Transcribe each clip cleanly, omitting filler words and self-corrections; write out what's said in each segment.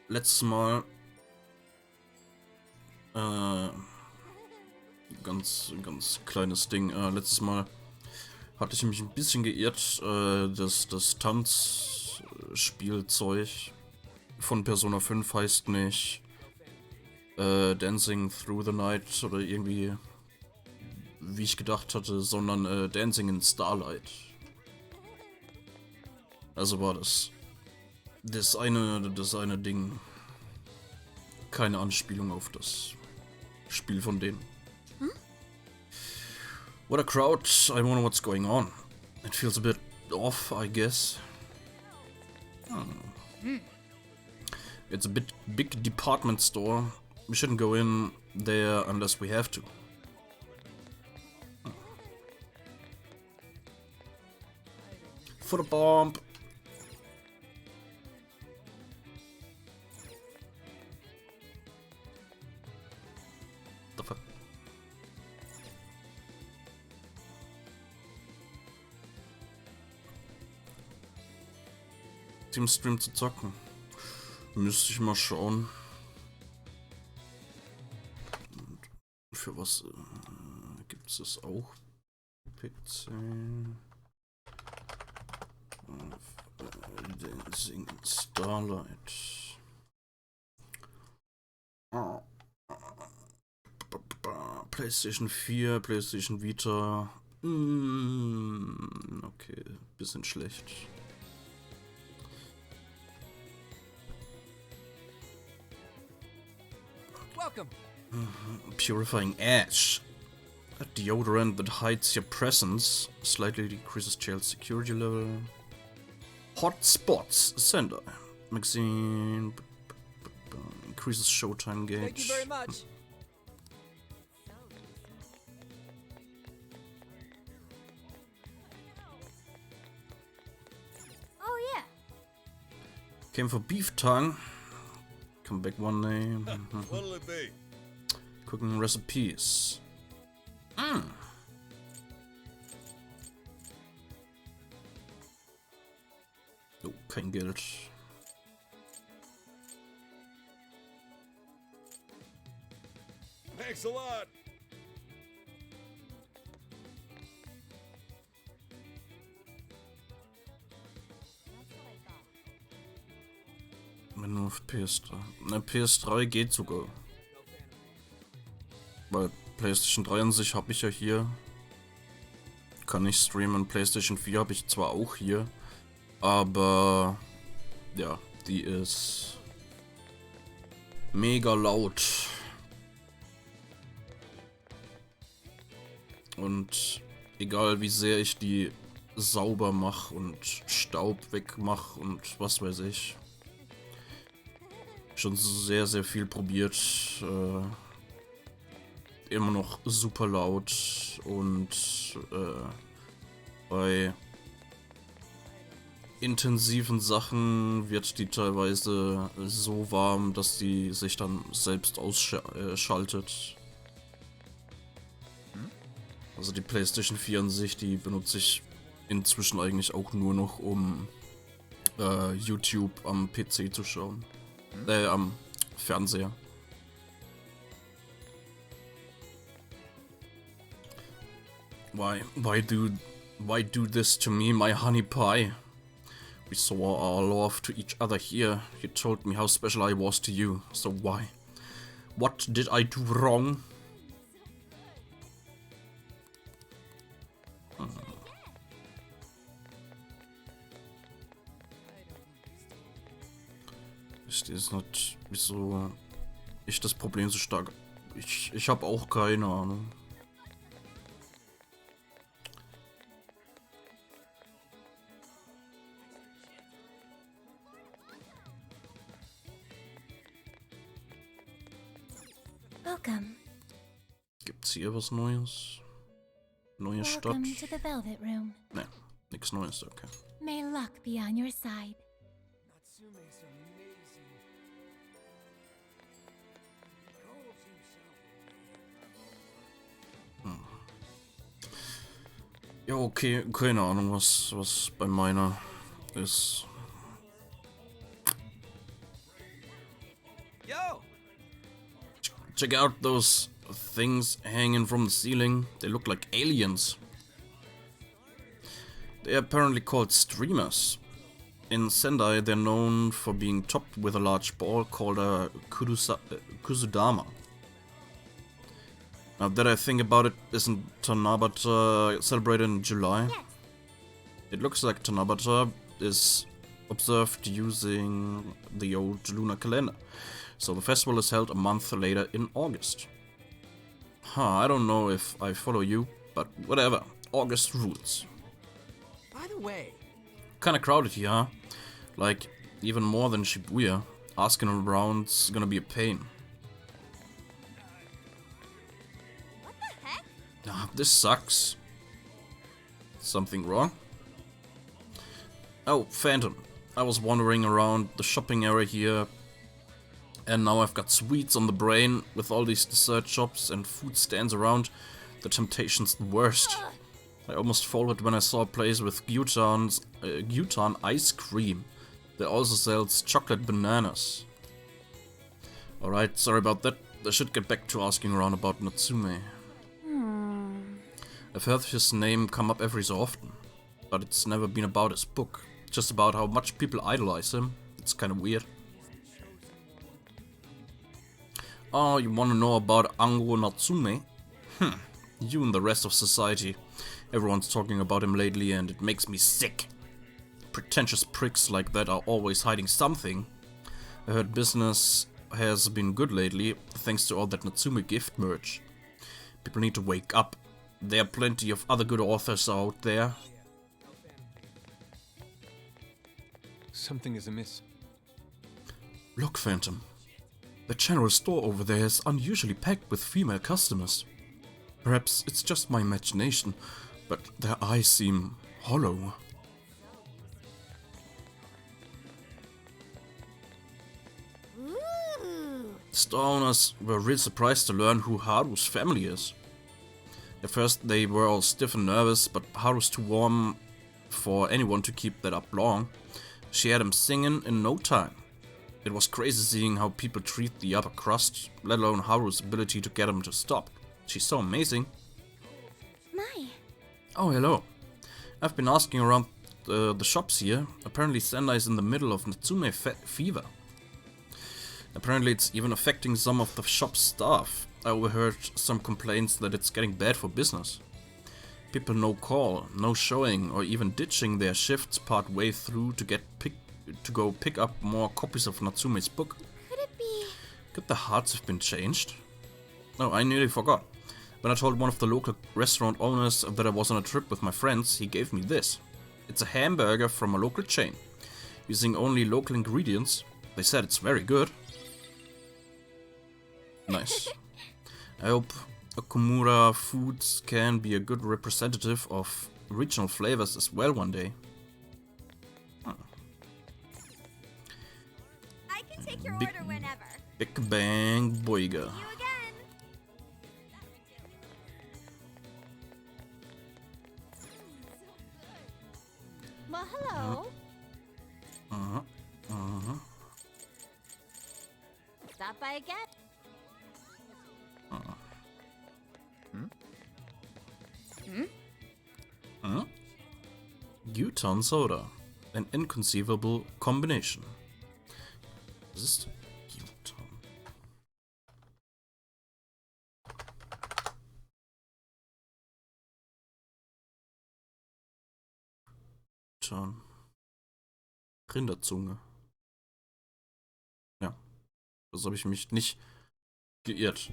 Letztes Mal ganz kleines Ding. Letztes Mal hatte ich mich ein bisschen geirrt, das Tanzspielzeug von Persona 5 heißt nicht Dancing Through the Night oder irgendwie, wie ich gedacht hatte, sondern Dancing in Starlight. Also war das eine Ding keine Anspielung auf das Spiel von denen. What a crowd, I wonder what's going on. It feels a bit off, I guess. It's a big department store. We shouldn't go in there unless we have to. For the bomb. The fuck? Stream zu zocken. Müsste ich mal schauen. Und für was gibt es das auch? PC. Dancing Starlight. PlayStation 4, PlayStation Vita. Okay, bisschen schlecht. Welcome. Purifying Ash. A deodorant that hides your presence. Slightly decreases jail security level. Hot Spots. Sender. Magazine. Increases showtime gauge. Thank you very much. Oh yeah. Came for beef tongue. Come back one day. What'll it be? Cooking recipes. Oh, kein Geld. Thanks a lot. Wenn nur auf PS3. Ne, PS3 geht sogar. Weil PlayStation 3 an sich habe ich ja hier. Kann ich streamen. PlayStation 4 habe ich zwar auch hier. Aber ja, die ist mega laut. Und egal wie sehr ich die sauber mache und Staub wegmache und was weiß ich. Schon sehr viel probiert. Immer noch super laut und bei intensiven Sachen wird die teilweise so warm, dass die sich dann selbst ausschaltet. Also die PlayStation 4 an sich, die benutze ich inzwischen eigentlich auch nur noch, um YouTube am PC zu schauen. Am Fernseher. Why do this to me, my honey pie? We saw our love to each other here. You told me how special I was to you. So why? What did I do wrong? Ist es nicht, wieso ich das Problem so stark. Ich habe auch keine Ahnung. Welcome. Gibt's hier was Neues? Neue Stadt? Welcome to the Velvet Room. Ne, nix Neues, okay. May luck be on your side. Natsume's amazing. Ja, okay, keine Ahnung, was bei meiner ist. Yo! Check out those things hanging from the ceiling. They look like aliens. They are apparently called streamers. In Sendai, they're known for being topped with a large ball called a kusudama. Now that I think about it, isn't Tanabata celebrated in July? Yes. It looks like Tanabata is observed using the old lunar calendar. So the festival is held a month later in August. I don't know if I follow you, but whatever. August rules. By the way, Kinda crowded here, huh? Like, even more than Shibuya. Asking around's gonna be a pain. What the heck? This sucks. Something wrong? Oh, Phantom. I was wandering around the shopping area here, and now I've got sweets on the brain. With all these dessert shops and food stands around, the temptation's the worst. I almost folded when I saw a place with Gyutan ice cream that also sells chocolate bananas. Alright, sorry about that. I should get back to asking around about Natsume. I've heard his name come up every so often, but it's never been about his book. Just about how much people idolize him. It's kinda weird. Oh, you wanna know about Ango Natsume? You and the rest of society. Everyone's talking about him lately and it makes me sick. Pretentious pricks like that are always hiding something. I heard business has been good lately, thanks to all that Natsume gift merch. People need to wake up. There are plenty of other good authors out there. Something is amiss. Look, Phantom. The general store over there is unusually packed with female customers. Perhaps it's just my imagination, but their eyes seem hollow. Ooh. Store owners were real surprised to learn who Haru's family is. At first they were all stiff and nervous, but Haru's too warm for anyone to keep that up long. She had him singing in no time. It was crazy seeing how people treat the upper crust, let alone Haru's ability to get him to stop. She's so amazing. My. Oh, hello. I've been asking around the shops here. Apparently Sendai is in the middle of Natsume fever. Apparently it's even affecting some of the shop's staff. I overheard some complaints that it's getting bad for business. People no call, no showing, or even ditching their shifts part way through to go pick up more copies of Natsume's book. Could it be? Could the hearts have been changed? No, I nearly forgot. When I told one of the local restaurant owners that I was on a trip with my friends, he gave me this. It's a hamburger from a local chain, using only local ingredients. They said it's very good. Nice. I hope Okumura Foods can be a good representative of regional flavors as well one day. I can take your Big- order whenever. Big Bang Boiga. You again. Well, hello. Stop by again. Gyutan soda. An inconceivable combination. Was ist Gyutan? Gyutan. Rinderzunge. Ja. Das habe ich mich nicht geirrt.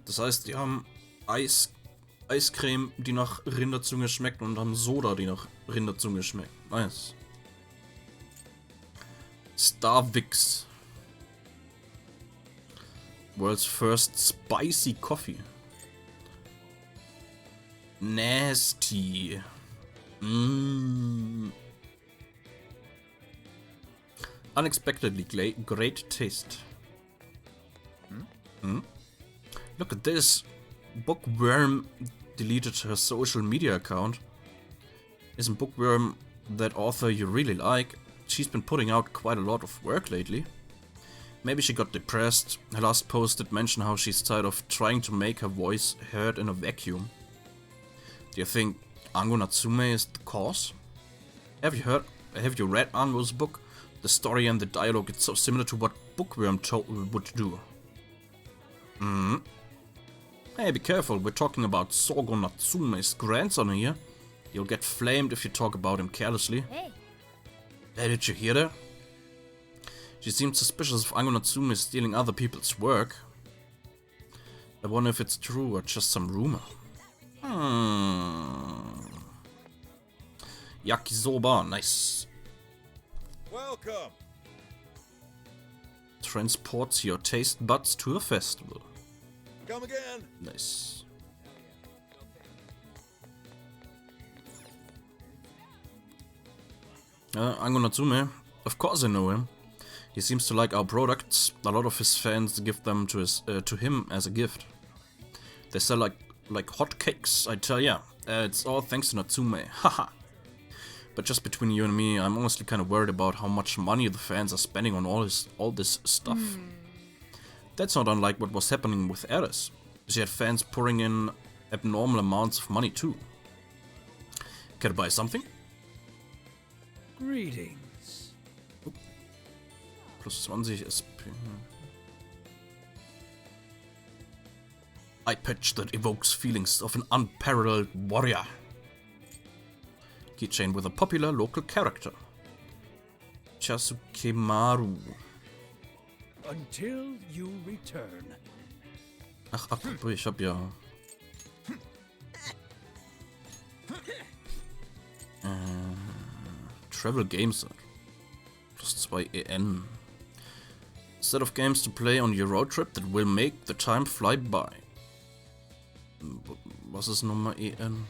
Das heißt, die haben Eiscreme, die nach Rinderzunge schmeckt, und haben Soda, die nach Rinderzunge schmeckt. Nice. Starvix. World's first spicy coffee. Nasty. Unexpectedly great taste. Look at this. Bookworm deleted her social media account. Isn't Bookworm that author you really like? She's been putting out quite a lot of work lately. Maybe she got depressed. Her last post did mention how she's tired of trying to make her voice heard in a vacuum. Do you think Ango Natsume is the cause? Have you read Ango's book? The story and the dialogue, it's so similar to what Bookworm would do. Hey, be careful, we're talking about Sogo Natsume's grandson here. You'll get flamed if you talk about him carelessly. Hey. Hey, did you hear that? She seemed suspicious of Ango Natsume stealing other people's work. I wonder if it's true or just some rumor. Yakisoba, nice. Welcome. Transports your taste buds to a festival. Come again. Nice. Ango Natsume, of course I know him. He seems to like our products. A lot of his fans give them to him as a gift. They sell like hotcakes, I tell ya. It's all thanks to Natsume, haha. But just between you and me, I'm honestly kind of worried about how much money the fans are spending on all this stuff. That's not unlike what was happening with Eris. She had fans pouring in abnormal amounts of money too. Can I buy something? Greetings. Plus 20 SP. Eye patch that evokes feelings of an unparalleled warrior. Keychain with a popular local character. Chasukemaru. Until you return. Ach, apropos, ich hab ja... Travel Games. Plus 2 EN. Set of games to play on your road trip that will make the time fly by. Was ist nochmal EN?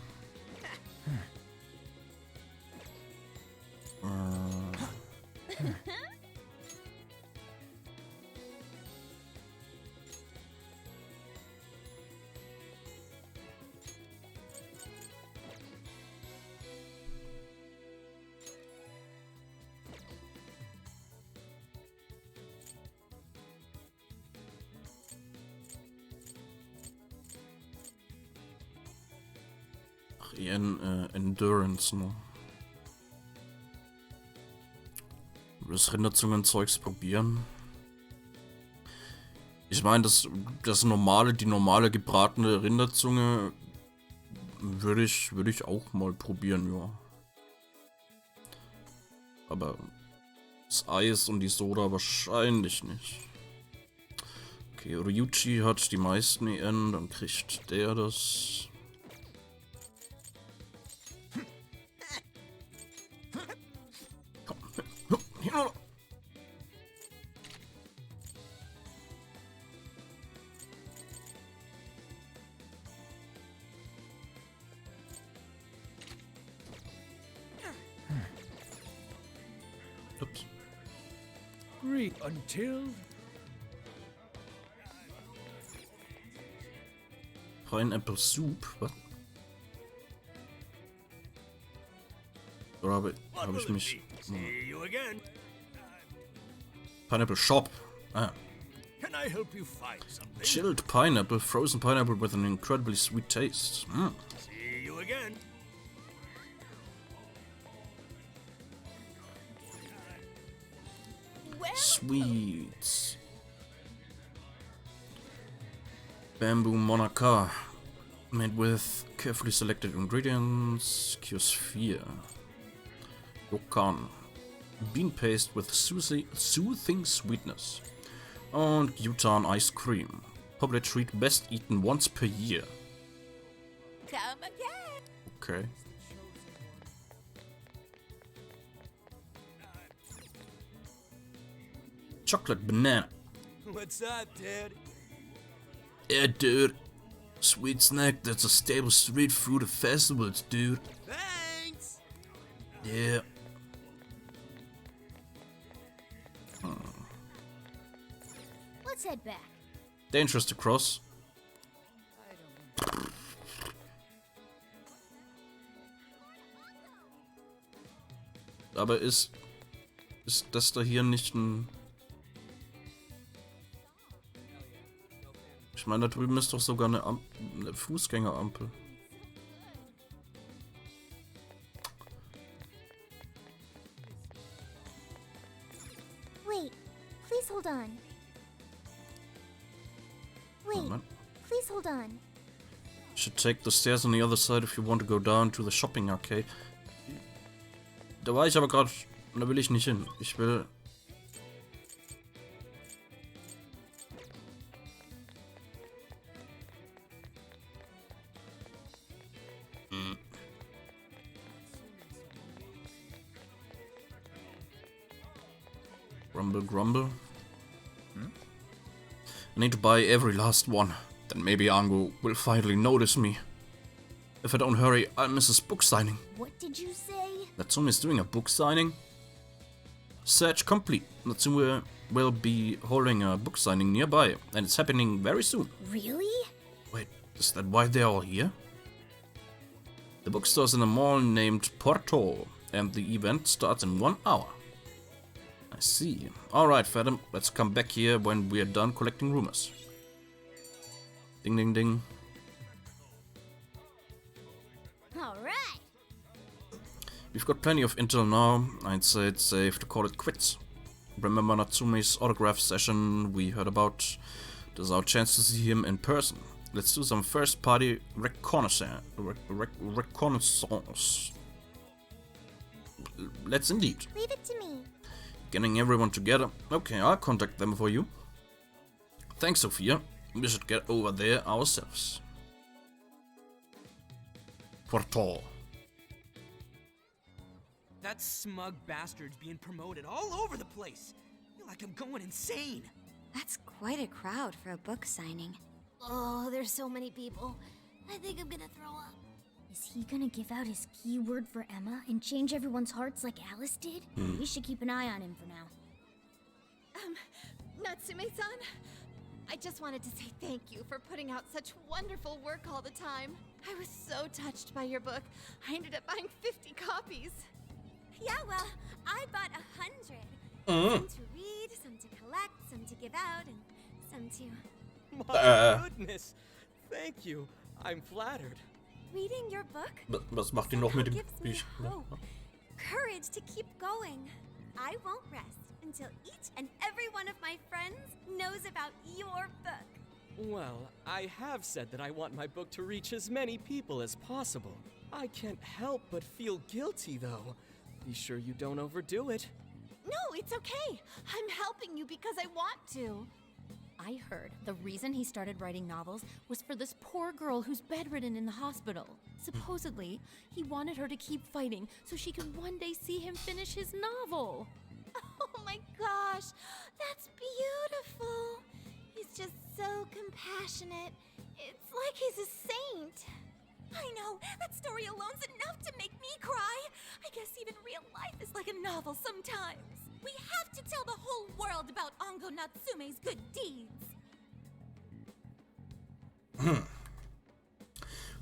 Ach, EN Endurance, ne? Das Rinderzungenzeugs probieren. Ich meine, die normale gebratene Rinderzunge würde ich auch mal probieren, ja. Aber das Eis und die Soda wahrscheinlich nicht. Okay, Ryuchi hat die meisten EN, dann kriegt der das. Ups. Greet until Pineapple Soup, was? Oder habe ich mich... See you again. Pineapple Shop. Ah. Can I help you find something? Chilled pineapple, frozen pineapple with an incredibly sweet taste. See you again. Sweets. Bamboo Monaka. Made with carefully selected ingredients. Kiosphere. Yokan. Bean paste with soothing sweetness. Und Gyutan ice cream. Popular treat best eaten once per year. Come again. Okay. Chocolate banana. What's up, dude? Yeah, dude. Sweet snack that's a staple street food at festivals, dude. Thanks. Yeah. Let's head back. Dangerous to cross. Aber ist das da hier nicht ein... Ich meine, da drüben ist doch sogar eine Fußgängerampel. Wait, please hold on. Wait, Moment. please hold on. You should take the stairs on the other side if you want to go down to the shopping arcade. Da war ich aber gerade. Da will ich nicht hin. Ich will. Grumble, grumble. I need to buy every last one. Then maybe Ango will finally notice me. If I don't hurry, I'll miss his book signing. What did you say? Natsume is doing a book signing? Search complete. Natsume will be holding a book signing nearby, and it's happening very soon. Really? Wait, is that why they're all here? The bookstore's in a mall named Porto, and the event starts in 1 hour. I see. Alright, Fathom, let's come back here when we're done collecting rumors. Ding ding ding. Alright. We've got plenty of intel now. I'd say it's safe to call it quits. Remember Natsume's autograph session we heard about? This is our chance to see him in person. Let's do some first party reconnaissance. Let's indeed. Leave it to me. Getting everyone together. Okay, I'll contact them for you. Thanks, Sophia. We should get over there ourselves. Portal. That smug bastard's being promoted all over the place. I feel like I'm going insane. That's quite a crowd for a book signing. Oh, there's so many people. I think I'm gonna throw up. Is he gonna give out his keyword for Emma and change everyone's hearts like Alice did? We should keep an eye on him for now. Natsume-san, I just wanted to say thank you for putting out such wonderful work all the time. I was so touched by your book. I ended up buying 50 copies. Yeah, well, I bought 100. Some to read, some to collect, some to give out, and some to... My goodness. Thank you. I'm flattered. Reading your book Was macht ihr noch mit dem gives me Büchlein? hope, courage to keep going. I won't rest until each and every one of my friends knows about your book. Well, I have said that I want my book to reach as many people as possible. I can't help but feel guilty, though. Be sure you don't overdo it. No, it's okay. I'm helping you because I want to. I heard the reason he started writing novels was for this poor girl who's bedridden in the hospital. Supposedly, he wanted her to keep fighting so she could one day see him finish his novel. Oh my gosh, that's beautiful. He's just so compassionate. It's like he's a saint. I know, that story alone's enough to make me cry. I guess even real life is like a novel sometimes. We have to tell the whole world about Ango Natsume's good deeds.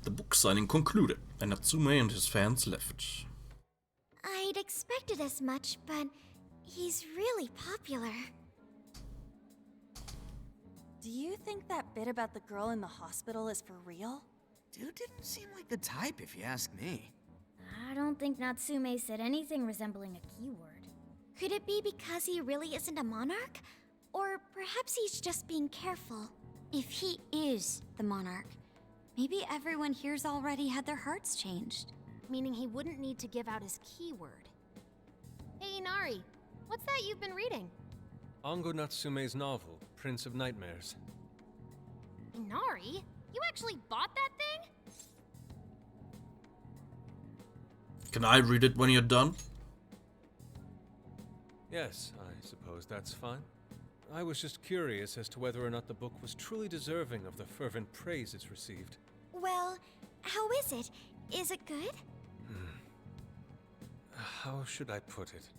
The book signing concluded, and Natsume and his fans left. I'd expected as much, but he's really popular. Do you think that bit about the girl in the hospital is for real? Dude didn't seem like the type, if you ask me. I don't think Natsume said anything resembling a keyword. Could it be because he really isn't a monarch? Or perhaps he's just being careful. If he is the monarch, maybe everyone here's already had their hearts changed. Meaning he wouldn't need to give out his keyword. Hey, Inari, what's that you've been reading? Ango Natsume's novel, Prince of Nightmares. Inari? You actually bought that thing? Can I read it when you're done? Yes, I suppose that's fine. I was just curious as to whether or not the book was truly deserving of the fervent praise it's received. Well, how is it? Is it good? How should I put it?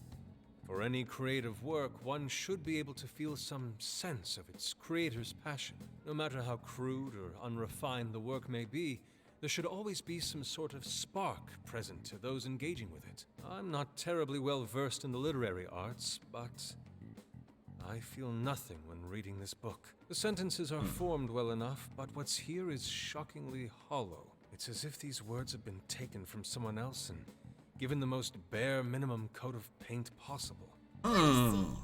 For any creative work, one should be able to feel some sense of its creator's passion. No matter how crude or unrefined the work may be, there should always be some sort of spark present to those engaging with it. I'm not terribly well versed in the literary arts, but I feel nothing when reading this book. The sentences are formed well enough, but what's here is shockingly hollow. It's as if these words have been taken from someone else and given the most bare minimum coat of paint possible. Oh,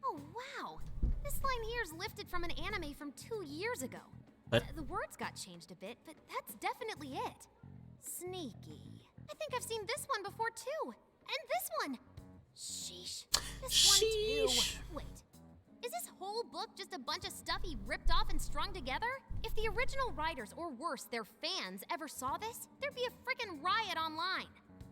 wow. This line here is lifted from an anime from 2 years ago. The words got changed a bit, but that's definitely it. Sneaky. I think I've seen this one before, too. And this one. Sheesh. This one, too. Wait. Is this whole book just a bunch of stuff he ripped off and strung together? If the original writers, or worse, their fans, ever saw this, there'd be a frickin' riot online.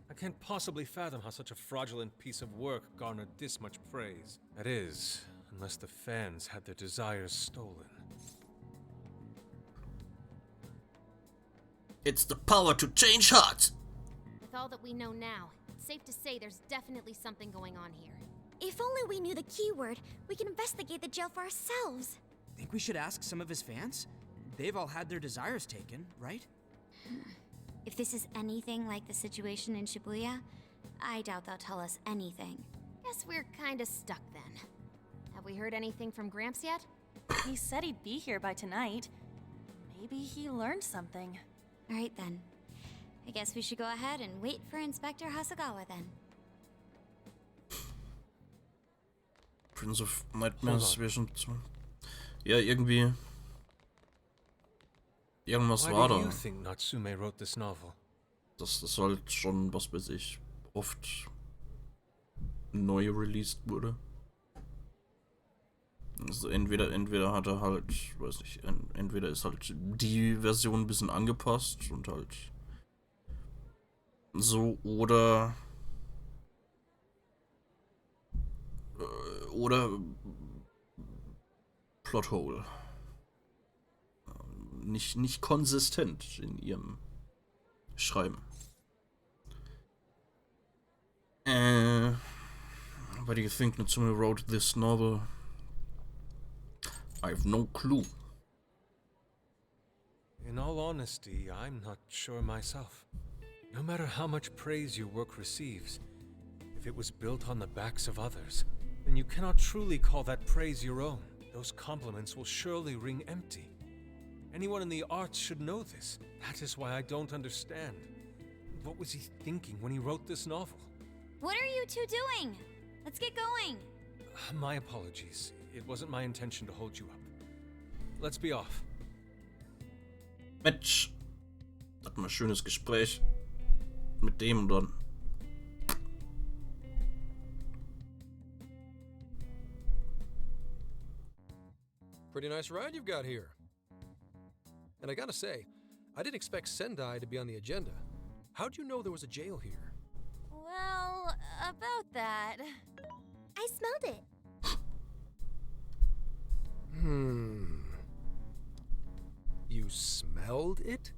I can't possibly fathom how such a fraudulent piece of work garnered this much praise. That is, unless the fans had their desires stolen. It's the power to change hearts. With all that we know now, it's safe to say there's definitely something going on here. If only we knew the keyword, we can investigate the jail for ourselves. Think we should ask some of his fans? They've all had their desires taken, right? If this is anything like the situation in Shibuya, I doubt they'll tell us anything. Guess we're kinda stuck then. Have we heard anything from Gramps yet? He said he'd be here by tonight. Maybe he learned something. All right then. I guess we should go ahead and wait for Inspector Hasegawa then. Prince of Nightmares Vision 2. Ja, irgendwie. Irgendwas Why war do da. you think Natsume wrote this novel? Das halt schon, was weiß ich, oft neu released wurde. Also entweder hat er halt, weiß nicht, entweder ist halt die Version ein bisschen angepasst und halt so, oder Plothole. Nicht konsistent in ihrem Schreiben. Why do you think Natsume wrote this novel? I have no clue. In all honesty, I'm not sure myself. No matter how much praise your work receives, if it was built on the backs of others, then you cannot truly call that praise your own. Those compliments will surely ring empty. Anyone in the arts should know this. That is why I don't understand. What was he thinking when he wrote this novel? What are you two doing? Let's get going. My apologies. It wasn't my intention to hold you up. Let's be off. Mensch, hatten wir ein schönes Gespräch mit dem dann. Pretty nice ride you've got here. And I gotta say, I didn't expect Sendai to be on the agenda. How'd you know there was a jail here? Well, about that. I smelled it. You smelled it?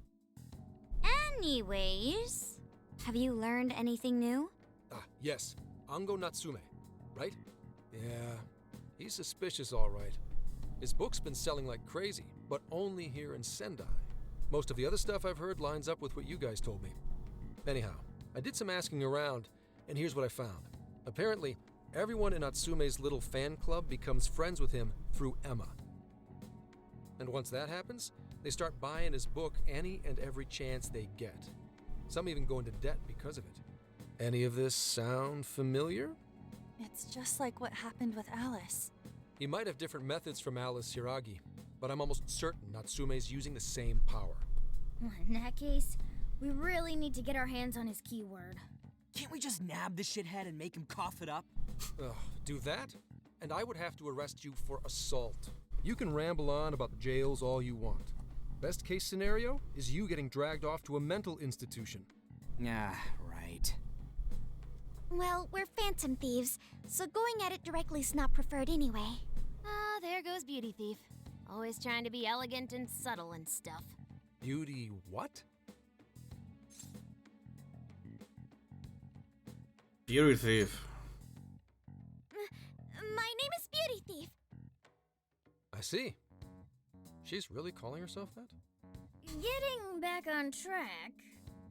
Anyways, have you learned anything new? Ah, yes. Ango Natsume, right? Yeah, he's suspicious all right. His book's been selling like crazy, but only here in Sendai. Most of the other stuff I've heard lines up with what you guys told me. Anyhow, I did some asking around, and here's what I found. Apparently, everyone in Natsume's little fan club becomes friends with him through Emma. And once that happens, they start buying his book any and every chance they get. Some even go into debt because of it. Any of this sound familiar? It's just like what happened with Alice. He might have different methods from Alice Hiragi, but I'm almost certain Natsume's using the same power. In that case, we really need to get our hands on his keyword. Can't we just nab the shithead and make him cough it up? Ugh, do that? And I would have to arrest you for assault. You can ramble on about the jails all you want. Best case scenario is you getting dragged off to a mental institution. Ah, right. Well, we're phantom thieves, so going at it directly's not preferred anyway. Ah, there goes Beauty Thief. Always trying to be elegant and subtle and stuff. Beauty what? Beauty Thief. My name is Beauty Thief. I see. She's really calling herself that? Getting back on track,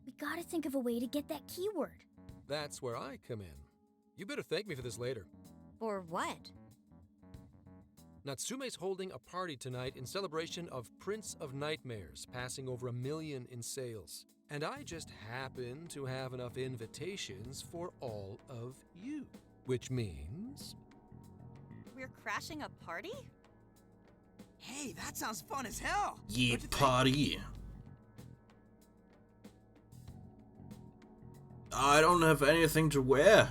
we gotta think of a way to get that keyword. That's where I come in. You better thank me for this later. Or what? Natsume's holding a party tonight in celebration of Prince of Nightmares, passing over 1 million in sales. And I just happen to have enough invitations for all of you. Which means... We're crashing a party? Hey, that sounds fun as hell! Yeah, What'd you think? party. I don't have anything to wear.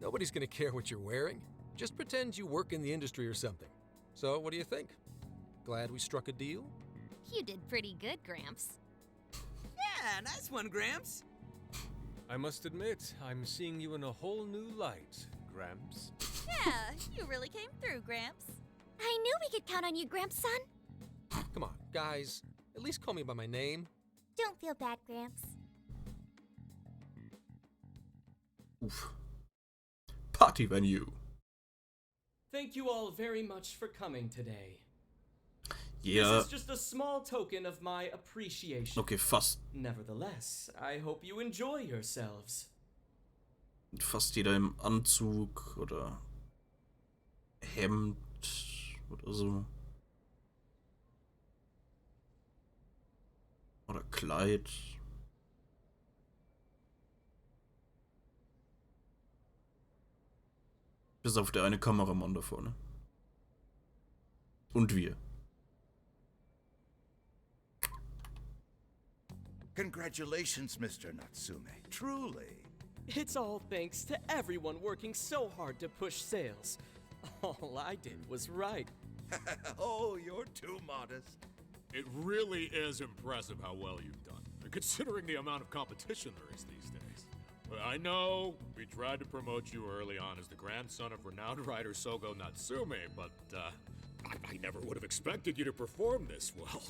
Nobody's gonna care what you're wearing. Just pretend you work in the industry or something. So, what do you think? Glad we struck a deal? You did pretty good, Gramps. Yeah, nice one, Gramps. I must admit, I'm seeing you in a whole new light, Gramps. Yeah, you really came through, Gramps. I knew we could count on you, Gramps son. Come on, guys. At least call me by my name. Don't feel bad, Gramps. Oof. Party venue. Thank you all very much for coming today. Yeah. This is just a small token of my appreciation. Okay, fast Nevertheless, I hope you enjoy yourselves. jeder im Anzug oder Hemd oder so. Oder Kleid. Bis auf der eine Kameramann da vorne. Und wir. Congratulations, Mr. Natsume. Truly. It's all thanks to everyone working so hard to push sales. All I did was write. Oh, you're too modest. It really is impressive how well you've done, considering the amount of competition there is these days. I know we tried to promote you early on as the grandson of renowned writer Sogo Natsume, but I never would have expected you to perform this well.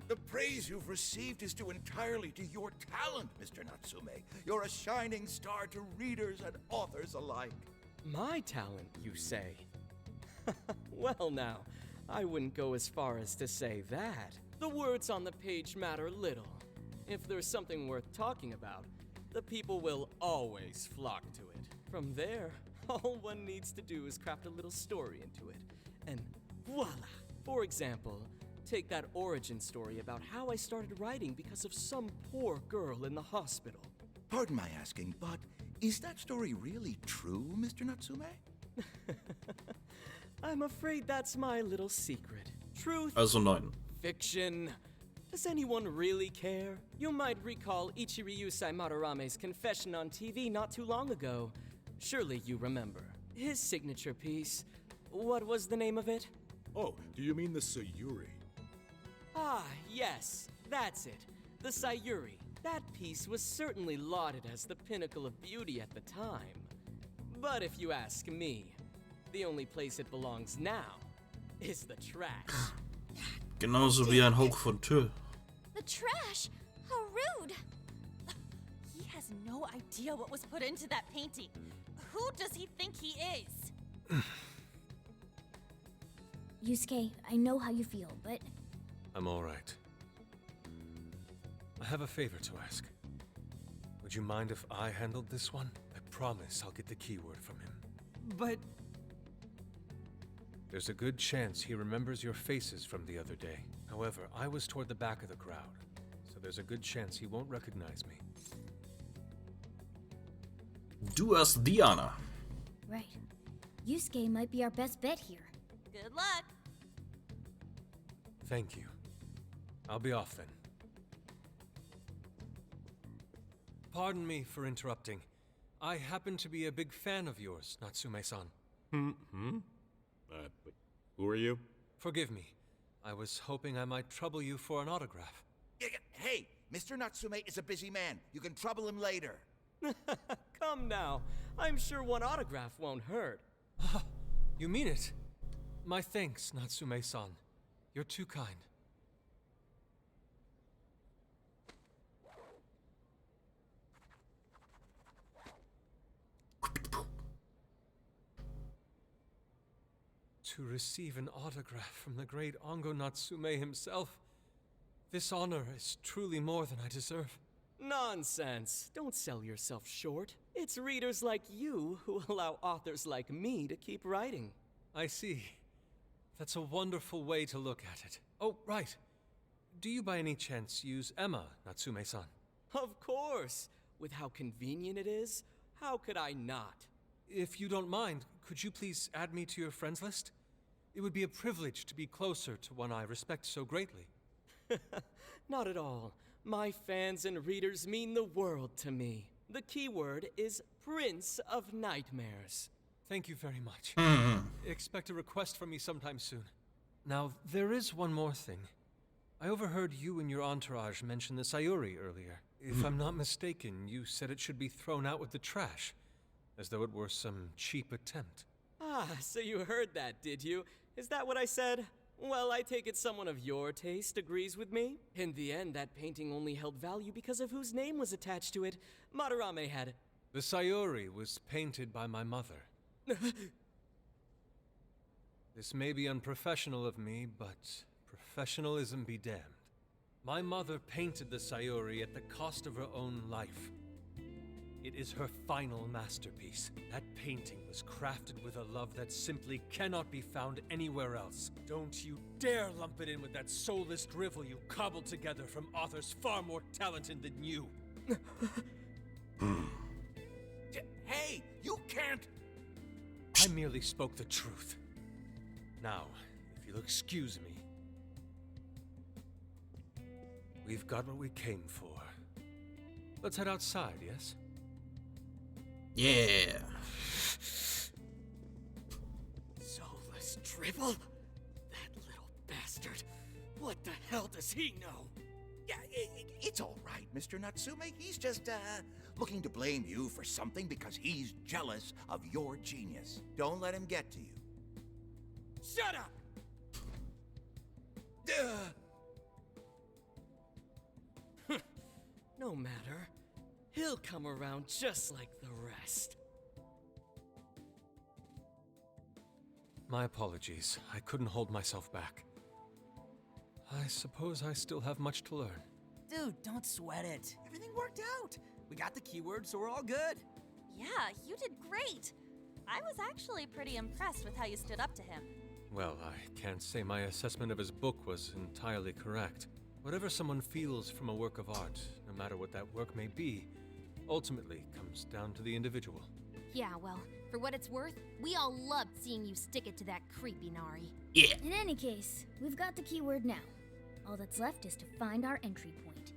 The praise you've received is due entirely to your talent, Mr. Natsume. You're a shining star to readers and authors alike. My talent, you say? Well now, I wouldn't go as far as to say that. The words on the page matter little. If there's something worth talking about, the people will always flock to it. From there, all one needs to do is craft a little story into it, and voila! For example, take that origin story about how I started writing because of some poor girl in the hospital. Pardon my asking, but is that story really true, Mr. Natsume? I'm afraid that's my little secret. Truth, Also nein. fiction. Does anyone really care? You might recall Ichiryu Saimarame's confession on TV not too long ago. Surely you remember. His signature piece. What was the name of it? Oh, do you mean the Sayuri? Ah, yes, that's it. The Sayuri. That piece was certainly lauded as the pinnacle of beauty at the time. But if you ask me, the only place it belongs now is the trash. Genauso wie ein Hauch von Tür. The trash? How rude! He has no idea what was put into that painting. Who does he think he is? Yusuke, I know how you feel, but... I'm all right. I have a favor to ask. Would you mind if I handled this one? I promise I'll get the keyword from him. But There's a good chance he remembers your faces from the other day. However, I was toward the back of the crowd, so there's a good chance he won't recognize me. Du hast Diana. Right. Yusuke might be our best bet here. Good luck. Thank you. I'll be off then. Pardon me for interrupting. I happen to be a big fan of yours, Natsume-san. But who are you? Forgive me. I was hoping I might trouble you for an autograph. Hey, Mr. Natsume is a busy man. You can trouble him later. Come now. I'm sure one autograph won't hurt. You mean it? My thanks, Natsume-san. You're too kind. To receive an autograph from the great Ongo Natsume himself, this honor is truly more than I deserve. Nonsense. Don't sell yourself short. It's readers like you who allow authors like me to keep writing. I see. That's a wonderful way to look at it. Oh, right. Do you by any chance use Emma, Natsume-san? Of course! With how convenient it is, how could I not? If you don't mind, could you please add me to your friends list? It would be a privilege to be closer to one I respect so greatly. Not at all. My fans and readers mean the world to me. The keyword is Prince of Nightmares. Thank you very much. Expect a request from me sometime soon. Now, there is one more thing. I overheard you and your entourage mention the Sayuri earlier. If I'm not mistaken, you said it should be thrown out with the trash, as though it were some cheap attempt. Ah, so you heard that, did you? Is that what I said? Well, I take it someone of your taste agrees with me. In the end, that painting only held value because of whose name was attached to it. Madarame had... The Sayuri was painted by my mother. This may be unprofessional of me, but professionalism be damned. My mother painted the Sayuri at the cost of her own life. It is her final masterpiece. That painting was crafted with a love that simply cannot be found anywhere else. Don't you dare lump it in with that soulless drivel you cobbled together from authors far more talented than you. Hey, you can't... I merely spoke the truth. Now, if you'll excuse me. We've got what we came for. Let's head outside, yes? Yeah. Soulless drivel? That little bastard. What the hell does he know? Yeah, it's all right, Mr. Natsume. He's just, looking to blame you for something because he's jealous of your genius. Don't let him get to you. Shut up! No matter. He'll come around just like the rest. My apologies. I couldn't hold myself back. I suppose I still have much to learn. Dude, don't sweat it. Everything worked out. We got the keywords, so we're all good. Yeah, you did great. I was actually pretty impressed with how you stood up to him. Well, I can't say my assessment of his book was entirely correct. Whatever someone feels from a work of art, no matter what that work may be, ultimately comes down to the individual. Yeah, well, for what it's worth, we all loved seeing you stick it to that creepy Nari. Yeah. In any case, we've got the keyword now. All that's left is to find our entry point.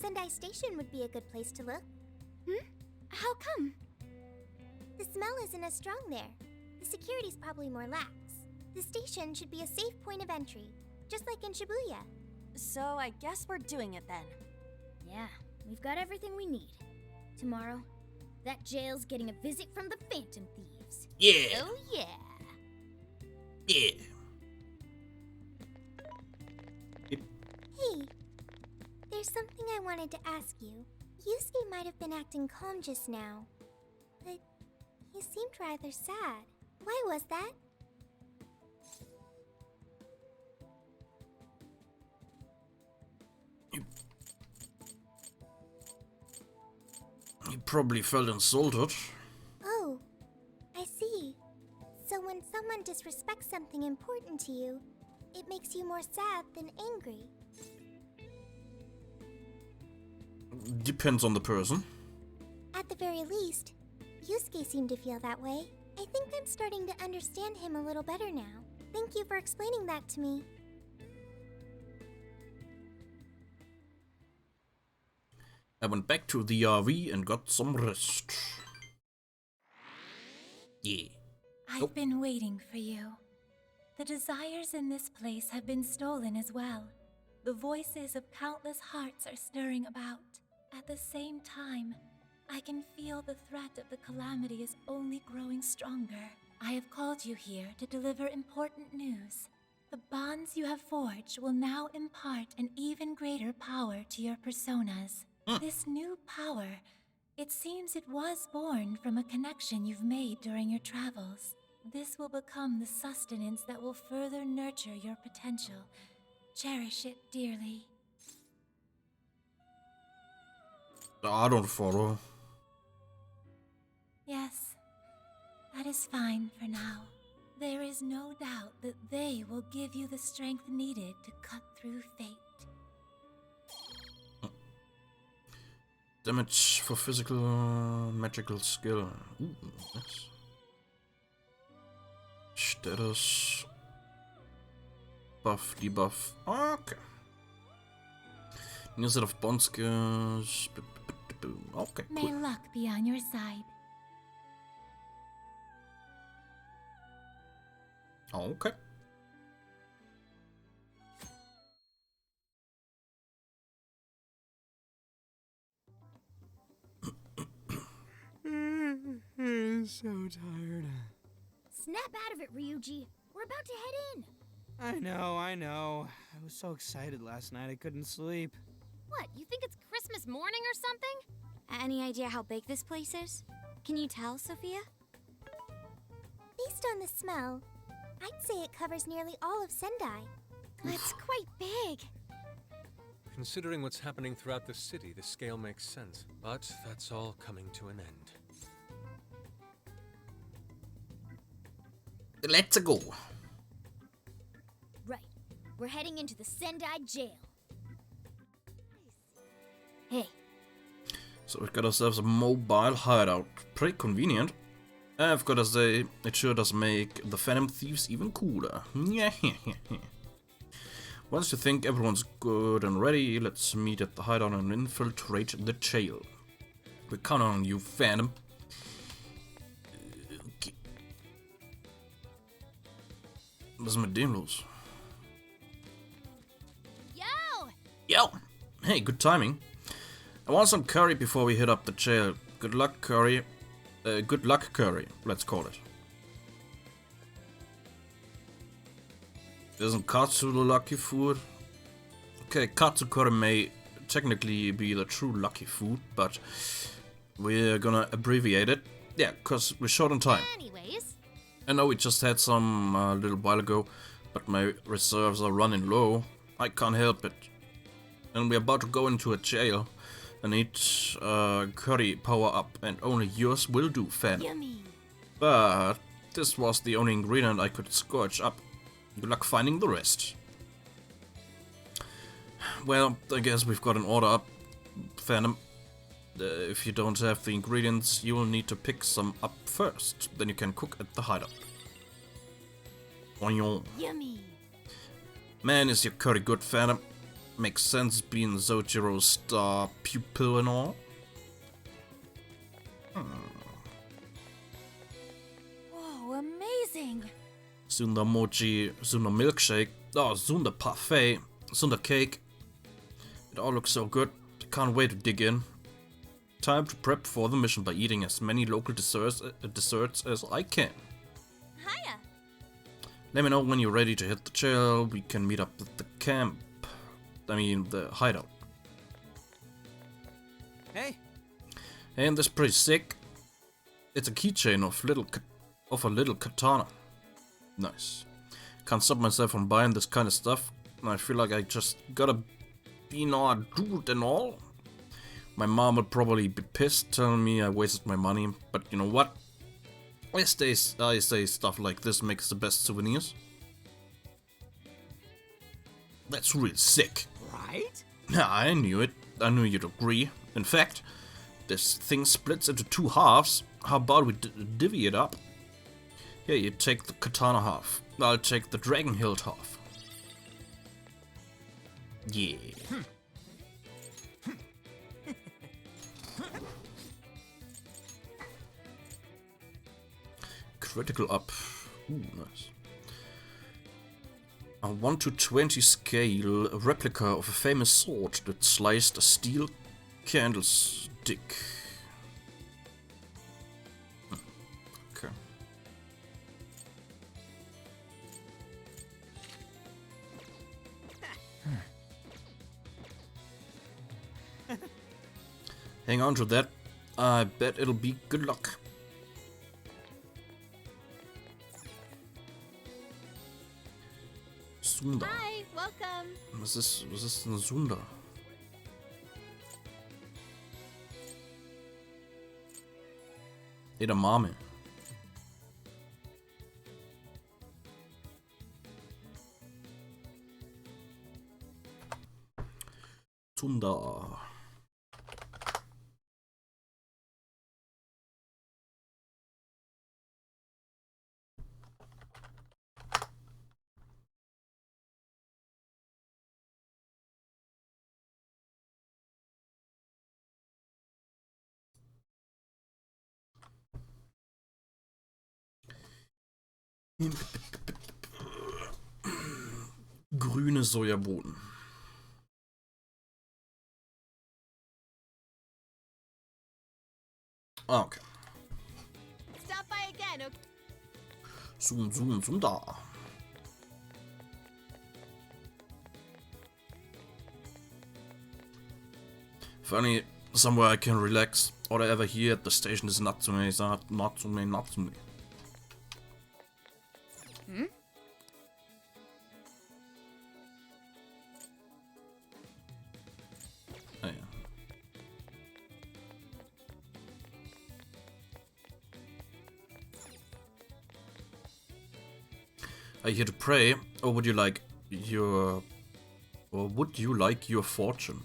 Sendai Station would be a good place to look. How come? The smell isn't as strong there. The security's probably more lax. The station should be a safe point of entry, just like in Shibuya. So I guess we're doing it then. Yeah, we've got everything we need. Tomorrow, that jail's getting a visit from the Phantom Thieves. Yeah. Oh yeah. Yeah. Hey, there's something I wanted to ask you. Yusuke might have been acting calm just now, but he seemed rather sad. Why was that? He probably felt insulted. Oh, I see. So when someone disrespects something important to you, it makes you more sad than angry. Depends on the person. At the very least, Yusuke seemed to feel that way. I think I'm starting to understand him a little better now. Thank you for explaining that to me. I went back to the RV and got some rest. Yeah. I've been waiting for you. The desires in this place have been stolen as well. The voices of countless hearts are stirring about. At the same time, I can feel the threat of the calamity is only growing stronger. I have called you here to deliver important news. The bonds you have forged will now impart an even greater power to your personas. This new power, it seems it was born from a connection you've made during your travels. This will become the sustenance that will further nurture your potential. Cherish it dearly. I don't follow. Yes, that is fine for now. There is no doubt that they will give you the strength needed to cut through fate. Damage for physical magical skill. Ooh, nice. Status. Buff, debuff. Okay. New set of bond skills. Okay, May cool. luck be on your side. Okay. So tired. Snap out of it, Ryuji. We're about to head in. I know. I was so excited last night I couldn't sleep. What, you think it's Christmas morning or something? Any idea how big this place is? Can you tell, Sophia? Based on the smell, I'd say it covers nearly all of Sendai. That's quite big. Considering what's happening throughout the city, the scale makes sense. But that's all coming to an end. Let's go. Right. We're heading into the Sendai jail. Hey. So we've got ourselves a mobile hideout. Pretty convenient. I've gotta say, it sure does make the Phantom Thieves even cooler. Once you think everyone's good and ready, let's meet at the hideout and infiltrate the jail. We count on you, Phantom. Okay. Was ist mit dem los? Yo! Hey, good timing. I want some curry before we hit up the jail. Good luck, curry. Good luck, curry, let's call it. Isn't katsu the lucky food? Okay, katsu curry may technically be the true lucky food, but we're gonna abbreviate it. Yeah, cause we're short on time. Anyways. I know we just had some a little while ago, but my reserves are running low. I can't help it. And we're about to go into a jail. I need curry power up, and only yours will do, Phantom. Yummy. But this was the only ingredient I could scorch up. Good luck finding the rest. Well, I guess we've got an order up, Phantom. If you don't have the ingredients, you will need to pick some up first. Then you can cook at the hideout. Yummy. Man, is your curry good, Phantom? Makes sense being Zojiro's star pupil and all. Whoa, amazing! Zunder mochi, Zunder milkshake, oh, Zunder parfait, Zunder cake. It all looks so good. Can't wait to dig in. Time to prep for the mission by eating as many local desserts as I can. Hiya! Let me know when you're ready to hit the jail. We can meet up at the camp. I mean, the hideout. Hey. And that's pretty sick. It's a keychain of a little katana. Nice. Can't stop myself from buying this kind of stuff. I feel like I just gotta be no dude and all. My mom would probably be pissed telling me I wasted my money, but you know what? I say stuff like this makes the best souvenirs. That's really sick. Right? Yeah, I knew it. I knew you'd agree. In fact, this thing splits into two halves. How about we divvy it up? Here, you take the katana half. I'll take the dragon hilt half. Yeah. Critical up. Ooh, nice. A 1:20 scale replica of a famous sword that sliced a steel candlestick. Okay. Hang on to that. I bet it'll be good luck. Zunder. Hi, welcome. Was ist ein Zunder? Edamame. Tunda. Grüne Sojabohnen. Ah, okay. Stop by again, okay? Zoom da. Funny, somewhere I can relax. All I ever hear at the station is Natsume, Natsume. Hmm? Oh, yeah. Are you here to pray, or would you like your fortune?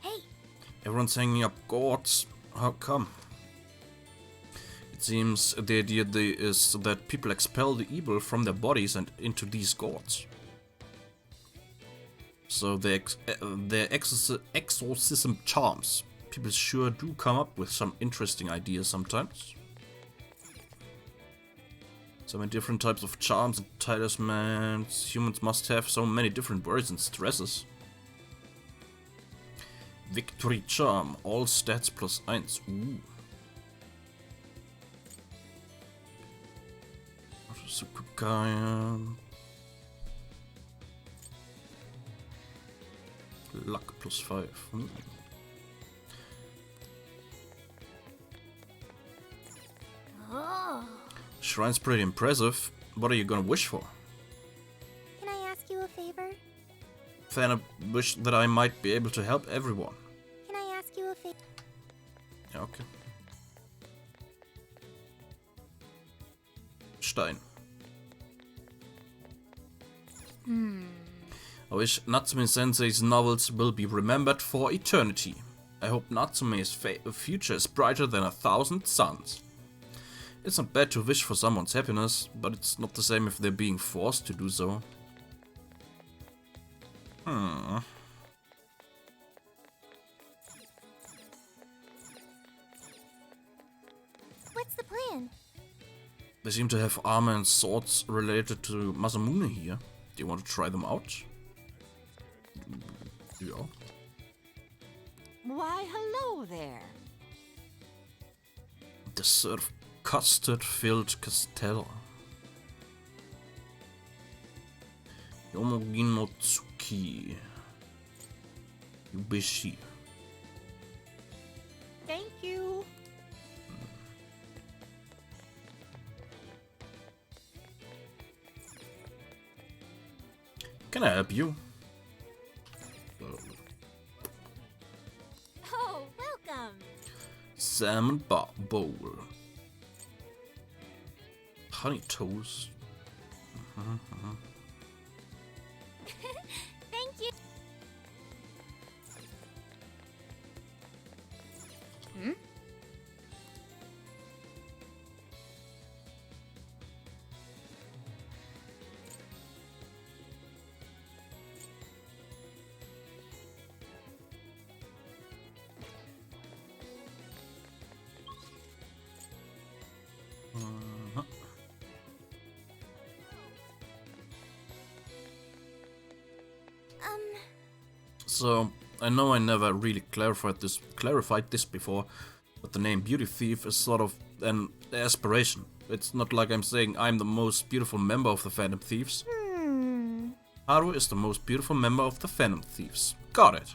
Hey! Everyone's hanging up gourds. How come? It seems the idea is that people expel the evil from their bodies and into these gourds. So their exorcism charms. People sure do come up with some interesting ideas sometimes. So many different types of charms and talismans. Humans must have so many different worries and stresses. Victory charm, all stats +1. Ooh. Luck +5. Oh. Shrine's pretty impressive. What are you gonna wish for? Can I ask you a favor? Fan, I wish that I might be able to help everyone. Can I ask you a favor? Ja, okay. Stein. I wish Natsume-sensei's novels will be remembered for eternity. I hope Natsume's future is brighter than 1,000 suns. It's not bad to wish for someone's happiness, but it's not the same if they're being forced to do so. What's the plan? They seem to have armor and swords related to Masamune here. Do you want to try them out? Yeah. Why, hello there. Dessert of custard-filled castella. Yomoginotsuki. Yubishi. Thank you. Can I help you? Oh, welcome. Salmon bowl. Honey toast. Thank you. Hmm? So, I know I never really clarified this before, but the name Beauty Thief is sort of an aspiration. It's not like I'm saying I'm the most beautiful member of the Phantom Thieves. Haru is the most beautiful member of the Phantom Thieves. Got it.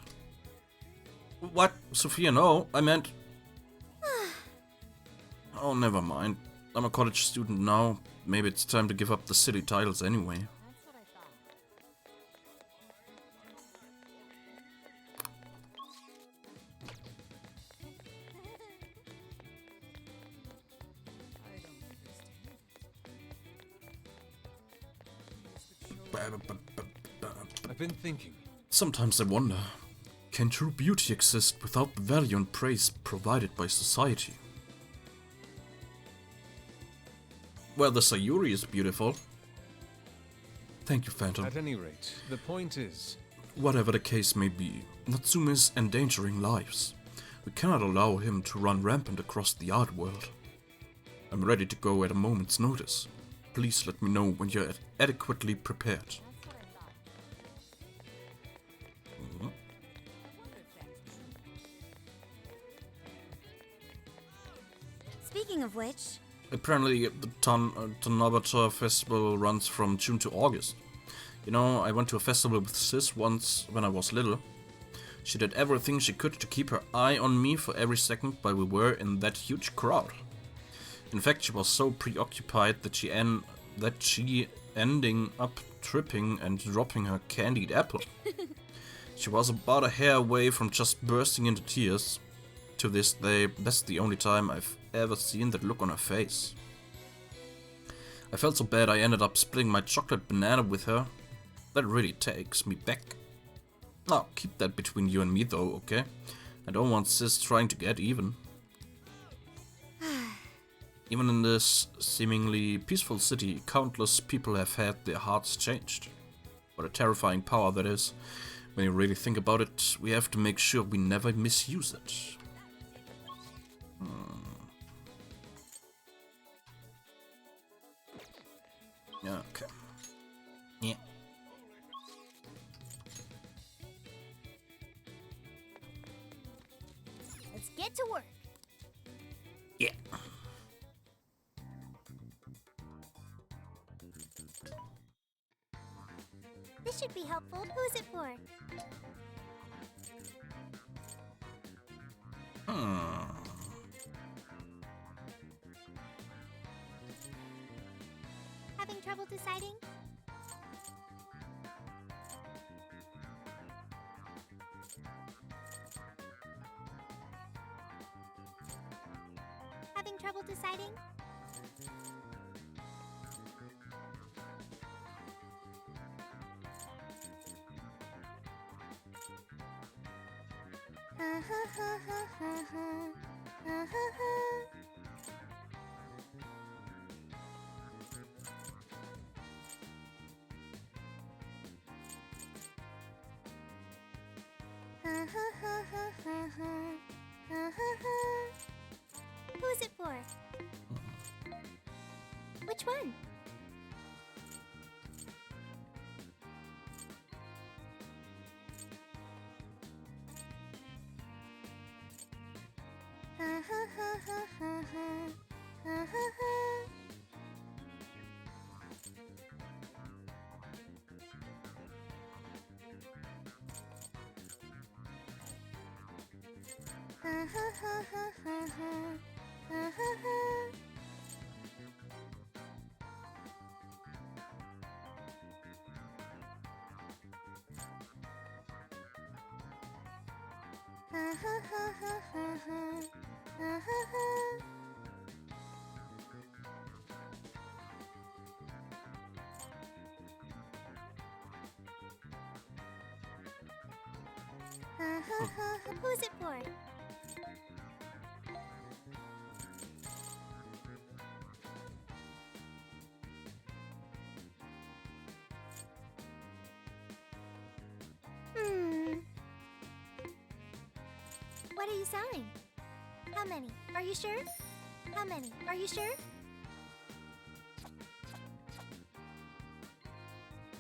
What? Sophia, no, I meant... Oh, never mind. I'm a college student now. Maybe it's time to give up the silly titles anyway. I've been thinking. Sometimes I wonder, can true beauty exist without the value and praise provided by society? Well, the Sayuri is beautiful. Thank you, Phantom. At any rate, the point is... Whatever the case may be, Natsume is endangering lives. We cannot allow him to run rampant across the art world. I'm ready to go at a moment's notice. Please let me know when you're adequately prepared. Speaking of which... Apparently the Tanabata festival runs from June to August. You know, I went to a festival with Sis once when I was little. She did everything she could to keep her eye on me for every second while we were in that huge crowd. In fact, she was so preoccupied that she ending up tripping and dropping her candied apple. She was about a hair away from just bursting into tears. To this day, that's the only time I've ever seen that look on her face. I felt so bad I ended up splitting my chocolate banana with her. That really takes me back. Now, keep that between you and me though, okay? I don't want Sis trying to get even. Even in this seemingly peaceful city, countless people have had their hearts changed. What a terrifying power that is. When you really think about it, we have to make sure we never misuse it. Okay. Yeah. Let's get to work. Yeah. This should be helpful. Who's it for? Having trouble deciding? Having trouble deciding? Who's it for? Which one? Who's it for? What are you selling? How many? Are you sure? How many? Are you sure?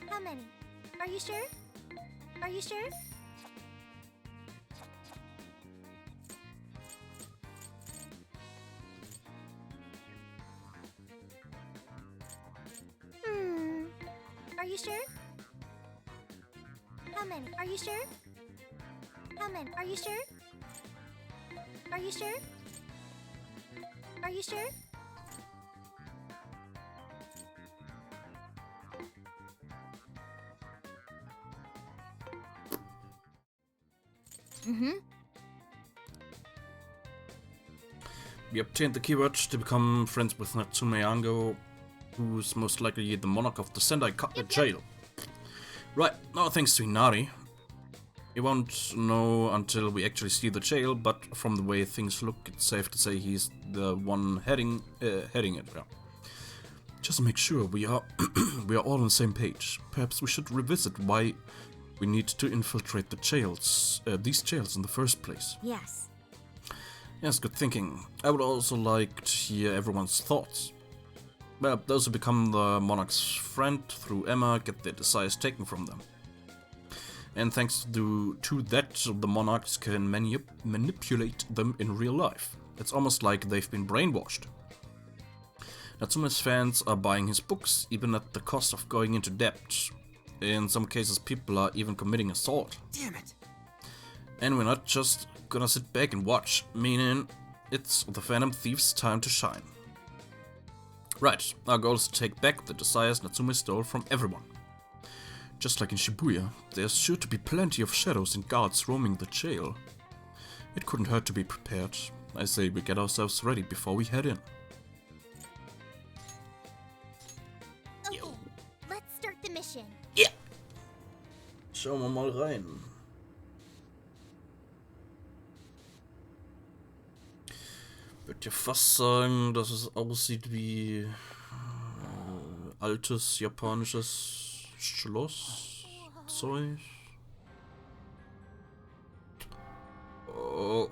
How many? Are you sure? Are you sure? Are you sure? How many? Are you sure? How many? Are you sure? Are you sure? Are you sure? We obtained the keyword to become friends with Natsume Ango, who's most likely the monarch of the Sendai jail. Right, now thanks to Inari. We won't know until we actually see the jail, but from the way things look, it's safe to say he's the one heading it. Yeah. Just to make sure we are we are all on the same page. Perhaps we should revisit why we need to infiltrate the jails, these jails in the first place. Yes. Yes, good thinking. I would also like to hear everyone's thoughts. Well, those who become the monarch's friend through Emma get their desires taken from them. And thanks to that, the monarchs can manipulate them in real life. It's almost like they've been brainwashed. Natsume's fans are buying his books, even at the cost of going into debt. In some cases, people are even committing assault. Damn it! And we're not just gonna sit back and watch, meaning it's the Phantom Thief's time to shine. Right, our goal is to take back the desires Natsume stole from everyone. Just like in Shibuya, there's sure to be plenty of shadows and guards roaming the jail. It couldn't hurt to be prepared. I say we get ourselves ready before we head in. Okay, let's start the mission. Ja! Schauen wir mal rein. Würde ja fast sagen, dass es aussieht wie altes japanisches Schlosszeug. Oh,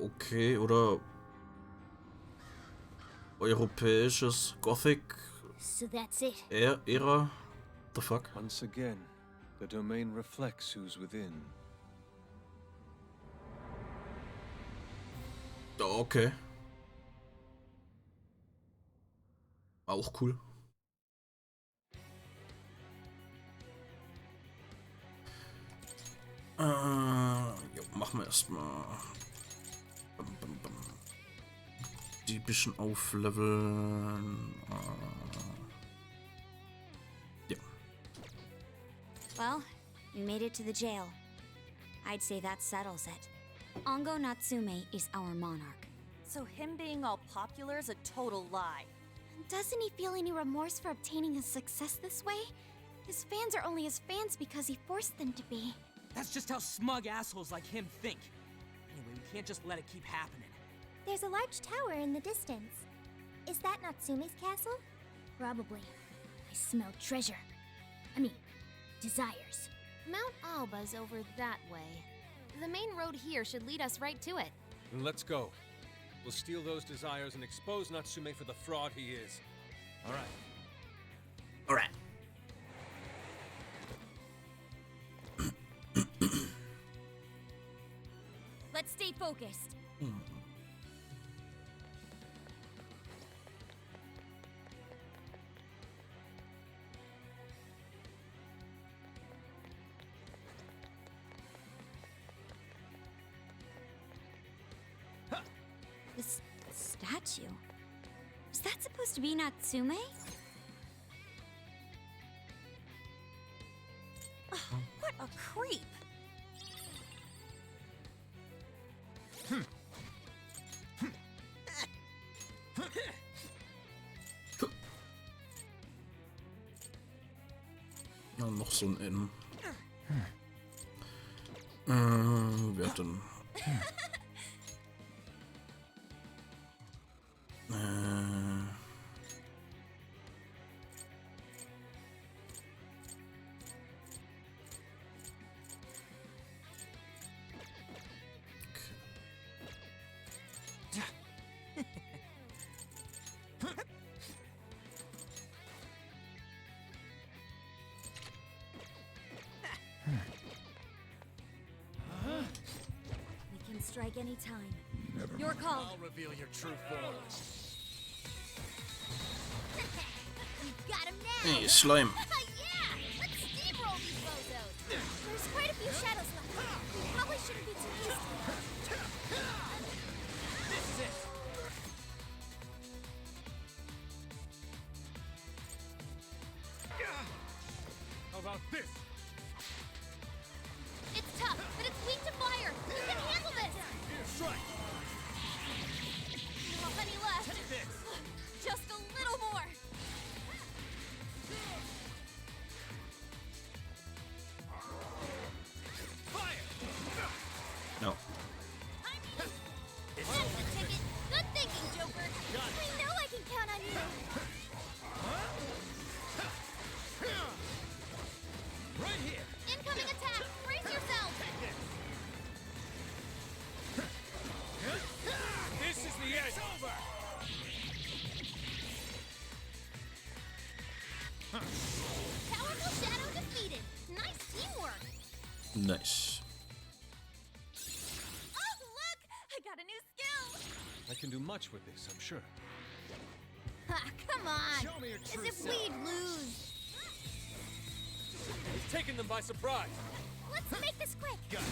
okay, oder europäisches Gothic So that's it. Ära. The fuck? Once again, the domain reflects who's within. Okay. Auch cool. Jo, machen wir erstmal. Die bisschen aufleveln. Ja. Well, we made it to the jail. I'd say that settles it. Ongo Natsume is our monarch. So him being all popular is a total lie. Doesn't he feel any remorse for obtaining his success this way? His fans are only his fans because he forced them to be. That's just how smug assholes like him think. Anyway, we can't just let it keep happening. There's a large tower in the distance. Is that Natsume's castle? Probably. I smell treasure. I mean, desires. Mount Alba's over that way. The main road here should lead us right to it. Then let's go. We'll steal those desires and expose Natsume for the fraud he is. All right. All right. Let's stay focused. This statue? Is that supposed to be Natsume? What a creep! Ja, noch so ein N. Wer hat denn? We can strike any time. Your call. I'll reveal your true form. We've got him now! Hey, slime. Yeah! Let's steamroll these bozos! There's quite a few shadows left. We probably shouldn't be too hasty. This is it! How about this? It's tough, but it's weak to fire. You can handle this. Here, strike! Not many left. Just a little more. Nice. Oh, look! I got a new skill! I can do much with this, I'm sure. Ha, come on! Show me your As true if self. we'd lose. It's taken them by surprise. Let's make this quick. Gotcha.